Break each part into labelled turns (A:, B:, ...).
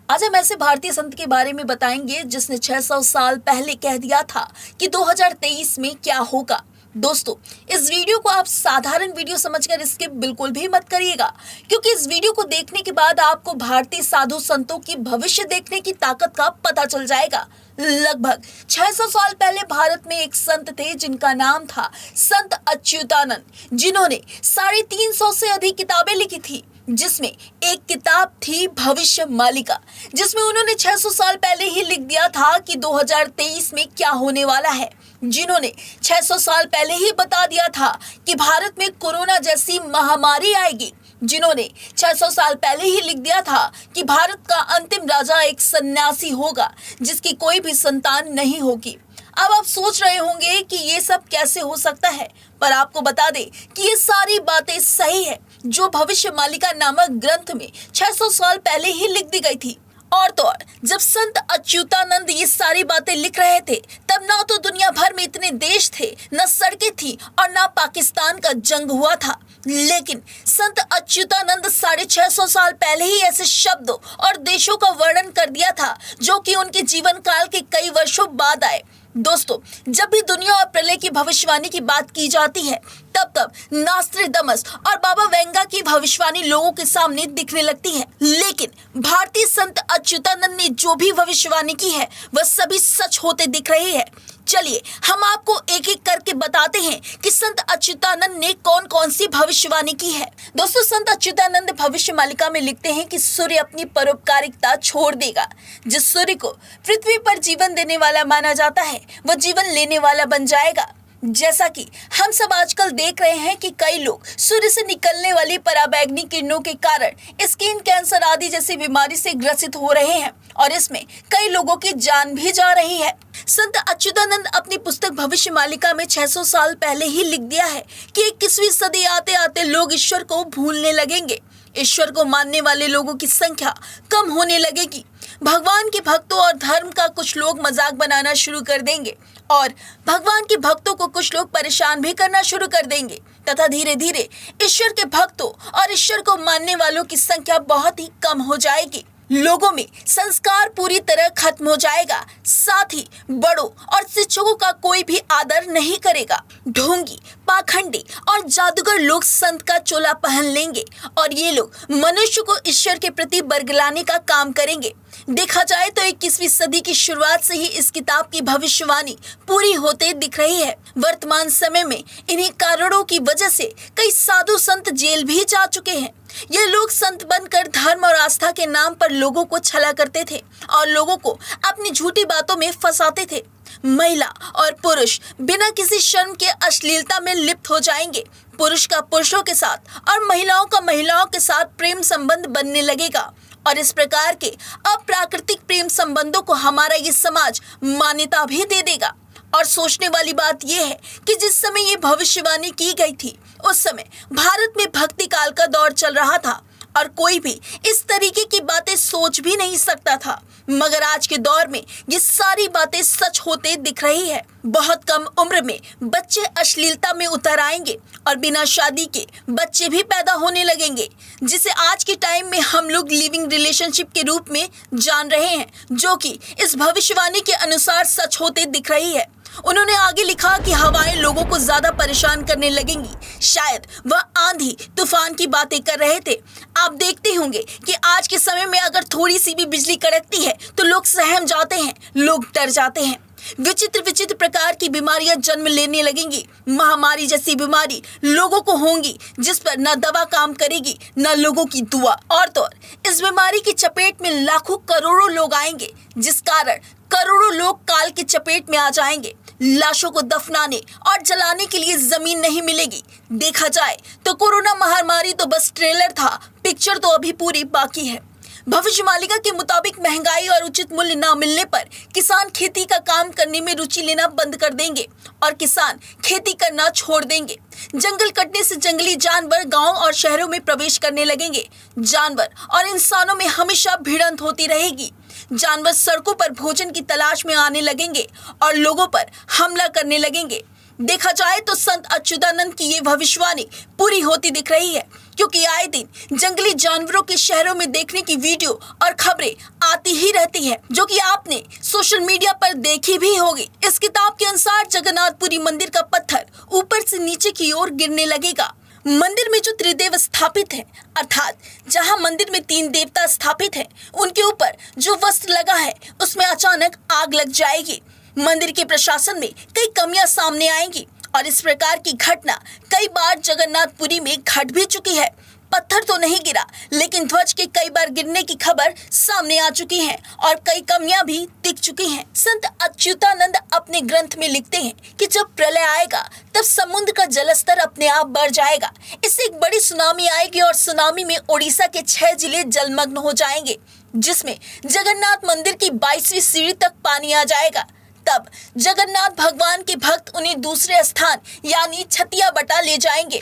A: आज हम ऐसे भारतीय संत के बारे में बताएंगे जिसने 600 साल पहले कह दिया था कि 2023 में क्या होगा। दोस्तों, इस वीडियो को आप साधारण वीडियो समझकर इसके बिल्कुल भी मत करिएगा, क्योंकि इस वीडियो को देखने के बाद आपको भारतीय साधु संतों की भविष्य देखने की ताकत का पता चल जाएगा। लगभग 600 साल पहले भारत में एक संत थे जिनका नाम था संत अच्युतानंद, जिन्होंने 350 से अधिक किताबें लिखी थी, जिसमें एक किताब थी भविष्य मालिका, जिसमें उन्होंने 600 साल पहले ही लिख दिया था कि 2023 में क्या होने वाला है। जिन्होंने 600 साल पहले ही बता दिया था कि भारत में कोरोना जैसी महामारी आएगी। जिन्होंने 600 साल पहले ही लिख दिया था कि भारत का अंतिम राजा एक सन्यासी होगा जिसकी कोई भी संतान नहीं होगी। अब आप सोच रहे होंगे कि ये सब कैसे हो सकता है, पर आपको बता दें कि ये सारी बातें सही है जो भविष्य मालिका नामक ग्रंथ में 600 साल पहले ही लिख दी गई थी। और तो और जब संत अच्युतानंद ये सारी बातें लिख रहे थे, तब ना तो दुनिया भर में इतने देश थे, न सड़कें थी और ना पाकिस्तान का जंग हुआ था। लेकिन संत अच्युतानंद 650 साल पहले ही ऐसे शब्दों और देशों का वर्णन कर दिया था जो कि उनके जीवन काल के कई वर्षों बाद आए। दोस्तों, जब भी दुनिया और प्रलय की भविष्यवाणी की बात की जाती है, तब नास्ट्रेडमस और बाबा वेंगा की भविष्यवाणी लोगों के सामने दिखने लगती है। लेकिन भारतीय संत अच्युतानंद ने जो भी भविष्यवाणी की है वह सभी सच होते दिख रही है। चलिए हम आपको एक एक करके बताते हैं कि संत अच्युतानंद ने कौन कौन सी भविष्यवाणी की है। दोस्तों, संत अच्युतानंद भविष्य मालिका में लिखते हैं कि सूर्य अपनी परोपकारिता छोड़ देगा। जिस सूर्य को पृथ्वी पर जीवन देने वाला माना जाता है, वह जीवन लेने वाला बन जाएगा। जैसा कि हम सब आजकल देख रहे हैं कि कई लोग सूर्य से निकलने वाली पराबैंगनी किरणों के कारण स्किन कैंसर आदि जैसी बीमारी से ग्रसित हो रहे हैं और इसमें कई लोगों की जान भी जा रही है। संत अच्युतानंद अपनी पुस्तक भविष्य मालिका में 600 साल पहले ही लिख दिया है कि 21वीं सदी आते आते लोग ईश्वर को भूलने लगेंगे। ईश्वर को मानने वाले लोगों की संख्या कम होने लगेगी। भगवान के भक्तों और धर्म का कुछ लोग मजाक बनाना शुरू कर देंगे और भगवान के भक्तों को कुछ लोग परेशान भी करना शुरू कर देंगे तथा धीरे धीरे ईश्वर के भक्तों और ईश्वर को मानने वालों की संख्या बहुत ही कम हो जाएगी। लोगों में संस्कार पूरी तरह खत्म हो जाएगा। साथ ही बड़ों और शिक्षकों का कोई भी आदर नहीं करेगा। ढोंगी, पाखंडी और जादूगर लोग संत का चोला पहन लेंगे और ये लोग मनुष्य को ईश्वर के प्रति बरगलाने का काम करेंगे। देखा जाए तो 21वीं सदी की शुरुआत से ही इस किताब की भविष्यवाणी पूरी होते दिख रही है। वर्तमान समय में इन्हीं कारणों की वजह से कई साधु संत जेल भी जा चुके हैं। ये लोग संत बनकर धर्म और आस्था के नाम पर लोगों को छला करते थे और लोगों को अपनी झूठी बातों में फंसाते थे। महिला और पुरुष बिना किसी शर्म के अश्लीलता में लिप्त हो जाएंगे। पुरुष का पुरुषों के साथ और महिलाओं का महिलाओं के साथ प्रेम संबंध बनने लगेगा और इस प्रकार के अप्राकृतिक प्रेम संबंधों को हमारा ये समाज मान्यता भी दे देगा। और सोचने वाली बात यह है कि जिस समय ये भविष्यवाणी की गई थी, उस समय भारत में भक्ति काल का दौर चल रहा था और कोई भी इस तरीके की बातें सोच भी नहीं सकता था। मगर आज के दौर में ये सारी बातें सच होते दिख रही है। बहुत कम उम्र में बच्चे अश्लीलता में उतर आएंगे और बिना शादी के बच्चे भी पैदा होने लगेंगे, जिसे आज के टाइम में हम लोग लिविंग रिलेशनशिप के रूप में जान रहे हैं, जो कि इस भविष्यवाणी के अनुसार सच होते दिख रही है। उन्होंने आगे लिखा कि हवाएं लोगों को ज्यादा परेशान करने लगेंगी। शायद वह आंधी तूफान की बातें कर रहे थे। आप देखते होंगे कि आज के समय में अगर थोड़ी सी भी बिजली कड़कती है तो लोग सहम जाते हैं, लोग डर जाते हैं। विचित्र विचित्र प्रकार की बीमारियां जन्म लेने लगेंगी। महामारी जैसी बीमारी लोगों को होंगी जिस पर न दवा काम करेगी न लोगों की दुआ। और तो इस बीमारी की चपेट में लाखों करोड़ों लोग आएंगे, जिस कारण करोड़ों लोग काल की चपेट में आ जाएंगे। लाशों को दफनाने और जलाने के लिए जमीन नहीं मिलेगी। देखा जाए तो कोरोना महामारी तो बस ट्रेलर था, पिक्चर तो अभी पूरी बाकी है। भविष्य मालिका के मुताबिक महंगाई और उचित मूल्य न मिलने पर किसान खेती का काम करने में रुचि लेना बंद कर देंगे और किसान खेती करना छोड़ देंगे। जंगल कटने से जंगली जानवर गांव और शहरों में प्रवेश करने लगेंगे। जानवर और इंसानों में हमेशा भिड़ंत होती रहेगी। जानवर सड़कों पर भोजन की तलाश में आने लगेंगे और लोगों पर हमला करने लगेंगे। देखा जाए तो संत अच्युतानंद की ये भविष्यवाणी पूरी होती दिख रही है। क्योंकि आए दिन जंगली जानवरों के शहरों में देखने की वीडियो और खबरें आती ही रहती है, जो कि आपने सोशल मीडिया पर देखी भी होगी। इस किताब के अनुसार जगन्नाथपुरी मंदिर का पत्थर ऊपर से नीचे की ओर गिरने लगेगा। मंदिर में जो त्रिदेव स्थापित है, अर्थात जहां मंदिर में 3 देवता स्थापित हैं, उनके ऊपर जो वस्त्र लगा है उसमें अचानक आग लग जाएगी। मंदिर के प्रशासन में कई कमियां सामने आएंगी और इस प्रकार की घटना कई बार जगन्नाथपुरी में घट भी चुकी है। पत्थर तो नहीं गिरा, लेकिन ध्वज के कई बार गिरने की खबर सामने आ चुकी है और कई कमियां भी दिख चुकी हैं। संत अच्युतानंद अपने ग्रंथ में लिखते हैं कि जब प्रलय आएगा तब समुद्र का जलस्तर अपने आप बढ़ जाएगा। इससे एक बड़ी सुनामी आएगी और सुनामी में ओडिशा के 6 जिले जलमग्न हो जाएंगे, जिसमें जगन्नाथ मंदिर की 22वीं सीढ़ी तक पानी आ जाएगा। तब जगन्नाथ भगवान के भक्त उन्हें दूसरे स्थान यानी छतिया बटा ले जाएंगे।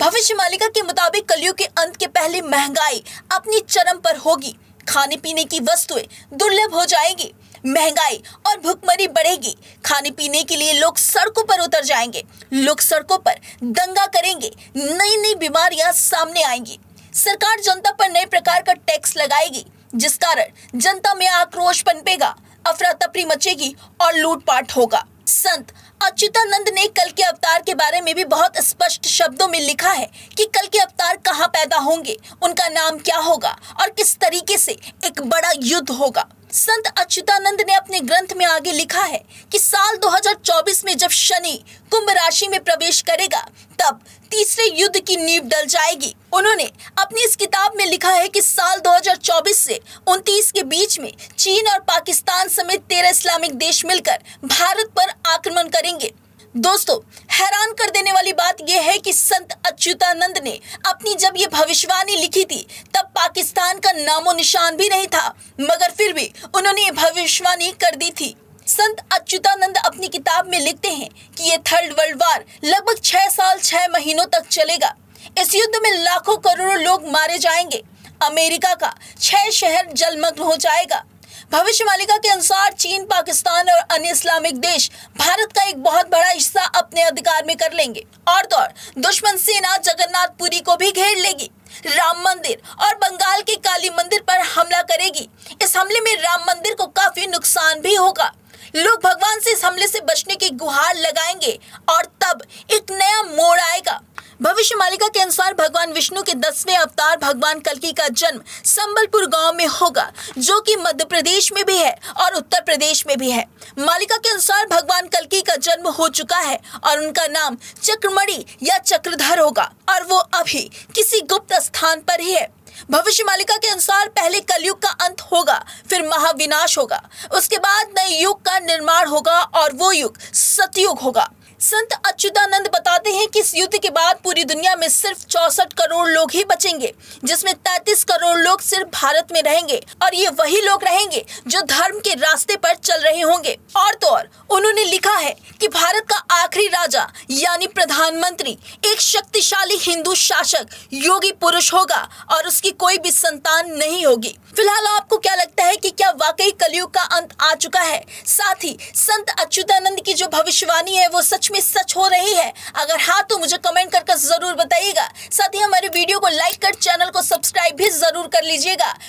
A: भविष्यवाणी के मुताबिक कलयुग के अंत के पहले महंगाई अपनी चरम पर होगी। खाने पीने की वस्तुएं दुर्लभ हो जाएगी, महंगाई और भुखमरी बढ़ेगी। खाने पीने के लिए लोग सड़कों पर उतर जाएंगे, लोग सड़कों पर दंगा करेंगे, नई नई बीमारियां सामने आएंगी। सरकार जनता पर नए प्रकार का टैक्स लगाएगी, जिस कारण जनता में आक्रोश पनपेगा, अफरा तफरी मचेगी और लूटपाट होगा। संत अच्युतानंद ने कल के अवतार के बारे में भी बहुत स्पष्ट शब्दों में लिखा है कि कल के अवतार कहाँ पैदा होंगे, उनका नाम क्या होगा और किस तरीके से एक बड़ा युद्ध होगा। संत अच्युतानंद ने अपने ग्रंथ में आगे लिखा है कि साल 2024 में जब शनि कुंभ राशि में प्रवेश करेगा तब तीसरे युद्ध की नींव डल जाएगी। उन्होंने अपनी इस किताब में लिखा है कि साल 2024 से 29 के बीच में चीन और पाकिस्तान समेत 13 इस्लामिक देश मिलकर भारत पर आक्रमण करेंगे। दोस्तों, हैरान कर देने वाली बात यह है कि संत अच्युतानंद ने अपनी जब ये भविष्यवाणी लिखी थी तब पाकिस्तान का नामो निशान भी नहीं था, मगर फिर भी उन्होंने ये भविष्यवाणी कर दी थी। संत अच्युतानंद अपनी किताब में लिखते हैं कि ये थर्ड वर्ल्ड वार लगभग 6 साल 6 महीनों तक चलेगा। इस युद्ध में लाखों करोड़ों लोग मारे जाएंगे। अमेरिका का 6 शहर जलमग्न हो जाएगा। भविष्यवाणी के अनुसार चीन, पाकिस्तान और अन्य इस्लामिक देश भारत का एक बहुत बड़ा हिस्सा अपने अधिकार में कर लेंगे और तो और दुश्मन सेना जगन्नाथपुरी को भी घेर लेगी। राम मंदिर और बंगाल के काली मंदिर पर हमला करेगी। इस हमले में राम मंदिर को काफी नुकसान भी होगा। लोग भगवान से इस हमले से बचने की गुहार लगाएंगे और तब एक नया मोड़ आएगा। भविष्यवाणी के अनुसार भगवान विष्णु के 10वें अवतार भगवान कल्कि का जन्म संबलपुर गांव में होगा, जो कि मध्य प्रदेश में भी है और उत्तर प्रदेश में भी है। मालिका के अनुसार भगवान कल्कि का जन्म हो चुका है और उनका नाम चक्रमणि या चक्रधर होगा और वो अभी किसी गुप्त स्थान पर ही है। भविष्यवाणी के अनुसार पहले कलयुग का अंत होगा, फिर महाविनाश होगा, उसके बाद नए युग का निर्माण होगा और वो युग सतयुग होगा। संत अच्युतानंद बताते हैं कि इस युद्ध के बाद पूरी दुनिया में सिर्फ 64 करोड़ लोग ही बचेंगे, जिसमें 33 करोड़ लोग सिर्फ भारत में रहेंगे और ये वही लोग रहेंगे जो धर्म के रास्ते पर चल रहे होंगे। और तो और उन्होंने लिखा है कि भारत का आखिरी राजा यानी प्रधानमंत्री एक शक्तिशाली हिंदू शासक योगी पुरुष होगा और उसकी कोई भी संतान नहीं होगी। फिलहाल आपको क्या लगता है कि क्या वाकई कलयुग का अंत आ चुका है? साथ ही संत अच्युतानंद की जो भविष्यवाणी है वो सच में सच हो रही है? अगर हाँ तो मुझे कमेंट करके जरूर बताइएगा। साथ ही हमारे वीडियो को लाइक कर चैनल को सब्सक्राइब भी जरूर कर लीजिएगा।